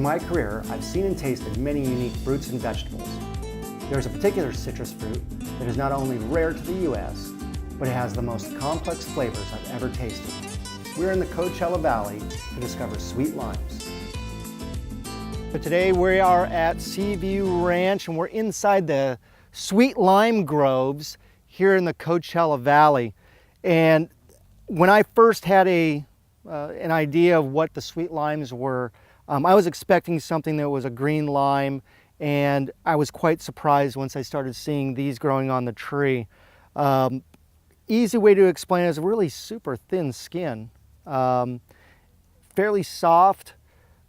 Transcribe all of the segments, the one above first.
In my career, I've seen and tasted many unique fruits and vegetables. There's a particular citrus fruit that is not only rare to the US, but it has the most complex flavors I've ever tasted. We're in the Coachella Valley to discover sweet limes. So today we are at Seaview Ranch and we're inside the sweet lime groves here in the Coachella Valley. And when I first had an idea of what the sweet limes were, I was expecting something that was a green lime, and I was quite surprised once I started seeing these growing on the tree. Easy way to explain it is really super thin skin, fairly soft.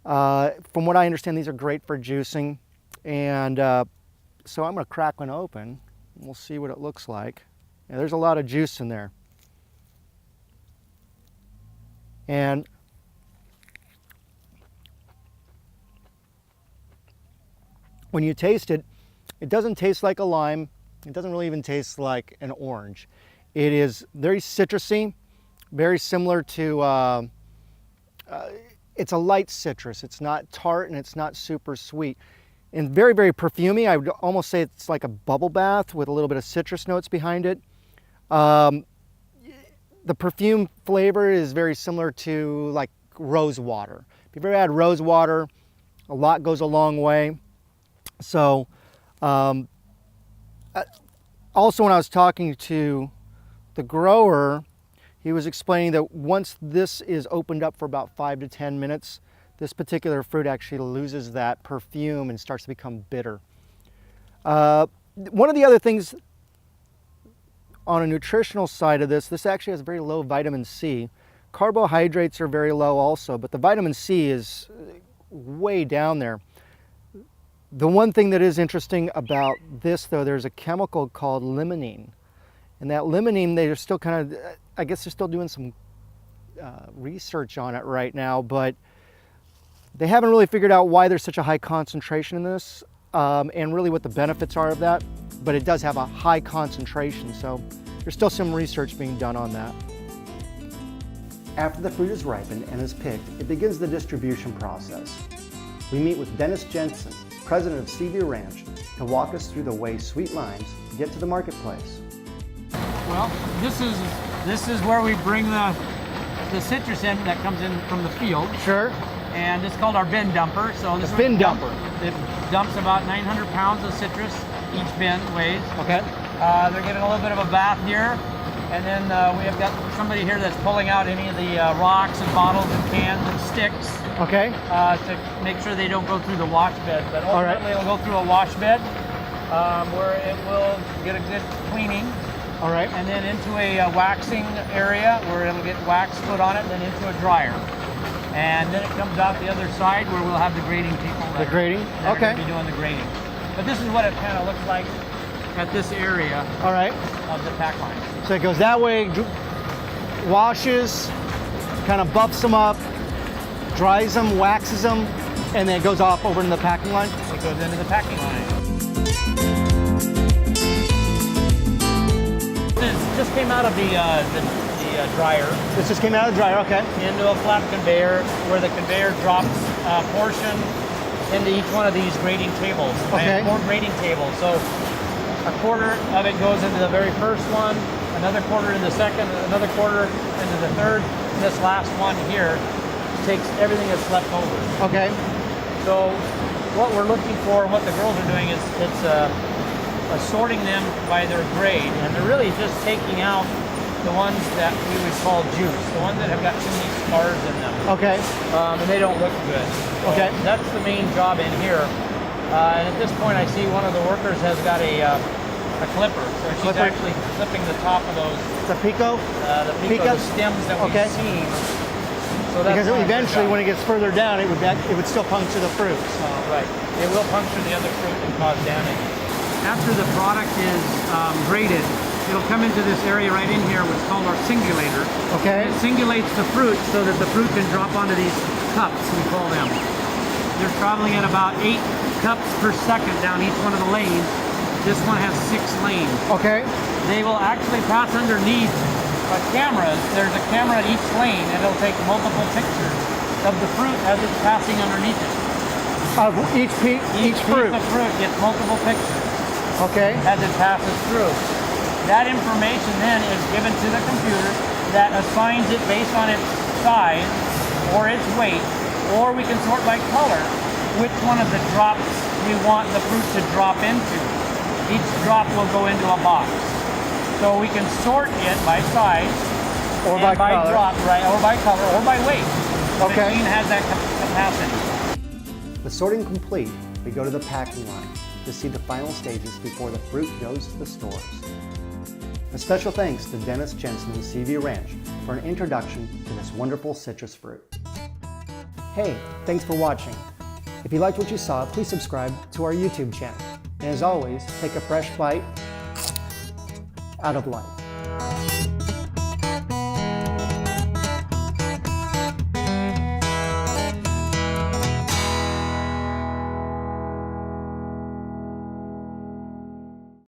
From what I understand, these are great for juicing, and so I'm going to crack one open and we'll see what it looks like. Yeah, there's a lot of juice in there. And when you taste it, it doesn't taste like a lime. It doesn't really even taste like an orange. It is very citrusy, very similar to, it's a light citrus. It's not tart and it's not super sweet. And very, very perfumey. I would almost say it's like a bubble bath with a little bit of citrus notes behind it. The perfume flavor is very similar to like rose water. If you've ever had rose water, a lot goes a long way. So, also when I was talking to the grower, he was explaining that once this is opened up for about 5 to 10 minutes, this particular fruit actually loses that perfume and starts to become bitter. One of the other things on a nutritional side of this actually has very low vitamin C. Carbohydrates are very low also, but the vitamin C is way down there. The one thing that is interesting about this, though, there's a chemical called limonene. And that limonene, they're still kind of, I guess they're still doing some research on it right now, but they haven't really figured out why there's such a high concentration in this and really what the benefits are of that. But it does have a high concentration, so there's still some research being done on that. After the fruit is ripened and is picked, it begins the distribution process. We meet with Dennis Jensen, president of Seaview Ranch, to walk us through the way sweet limes get to the marketplace. Well, this is where we bring the citrus in that comes in from the field. Sure. And it's called our bin dumper. So this bin dumper. It dumps about 900 pounds of citrus each bin weighs. Okay. They're getting a little bit of a bath here. And then we have got somebody here that's pulling out any of the rocks and bottles and cans and sticks. Okay. To make sure they don't go through the wash bed. But ultimately it'll go through a wash bed where it will get a good cleaning. All right. And then into a waxing area where it'll get wax put on it, and then into a dryer. And then it comes out the other side where we'll have the grading people. The grading? That are going to be doing the grading. But this is what it kind of looks like at this area. All right. Of the pack line. So it goes that way, washes, kind of buffs them up, dries them, waxes them, and then it goes off over into the packing line? It goes into the packing line. This just came out of the dryer. This just came out of the dryer, okay. Into a flat conveyor where the conveyor drops a portion into each one of these grading tables. Okay. 4 grading tables. So a quarter of it goes into the very first one, another quarter in the second, another quarter into the third. And this last one here takes everything that's left over. Okay. So what we're looking for, what the girls are doing is it's sorting them by their grade, and they're really just taking out the ones that we would call juice, the ones that have got too many scars in them. Okay. And they don't look good. So okay. That's the main job in here. And at this point, I see one of the workers has got a clipper. So she's actually clipping the top of those. The pico? The pico, the stems that we've seen. So that's because eventually, when it gets further down, it would still puncture the fruit. So. Right. It will puncture the other fruit and cause damage. After the product is graded, it'll come into this area right in here, what's called our singulator. Okay. It singulates the fruit so that the fruit can drop onto these cups, we call them. They're traveling at about 8 cups per second down each one of the lanes. This one has 6 lanes. Okay. They will actually pass underneath cameras. There's a camera at each lane, and it'll take multiple pictures of the fruit as it's passing underneath it. Of each Each fruit. piece of fruit gets multiple pictures Okay. as it passes through. That information then is given to the computer that assigns it based on its size or its weight, or we can sort by color which one of the drops we want the fruit to drop into. Each drop will go into a box. So we can sort it by size, Or and by color. drop, right, or by color, or by weight. The Okay. machine has that capacity. With sorting complete, we go to the packing line to see the final stages before the fruit goes to the stores. A special thanks to Dennis Jensen and CV Ranch for an introduction to this wonderful citrus fruit. Hey, thanks for watching. If you liked what you saw, please subscribe to our YouTube channel. And as always, take a fresh bite out of life.